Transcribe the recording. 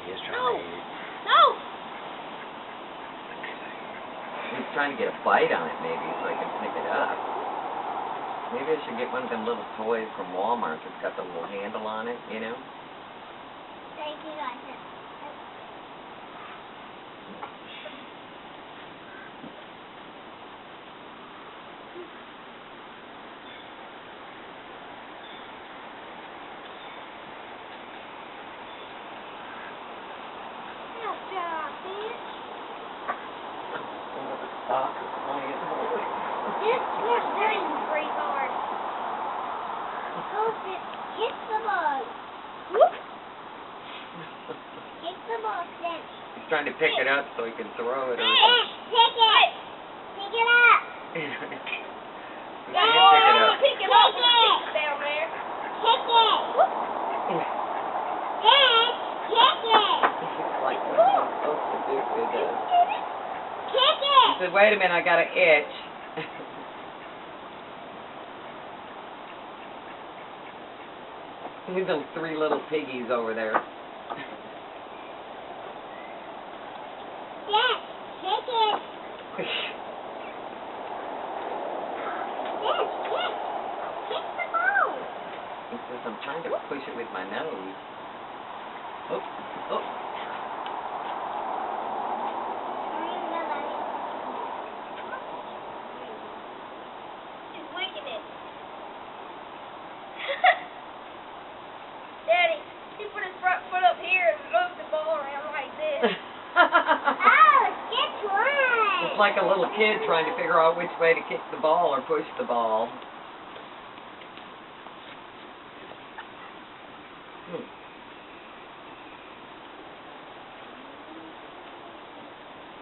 He's trying to eat. No! He's trying to get a bite on it, maybe, so I can pick it up. Maybe I should get one of them little toys from Walmart that's got the little handle on it, you know? Thank you, guys. Stop. This was very great hard. Oh, hit the ball. Whoop. Hit the ball, then. He's trying to pick it up so he can throw it. Or... Pick it. Pick it up. He can't pick it up. Pick it up. Down there. Pick it. Dad, pick it. It's like what am I supposed to do with this? Kick it! He said, wait a minute, I got an itch. These those 3 little piggies over there. Dad, kick it! Dad, kick! Kick the ball! He says, I'm trying to push it with my nose. Oh, oh. Daddy, he put his front foot up here and moved the ball around like this. Guess what? It's like a little kid trying to figure out which way to kick the ball or push the ball.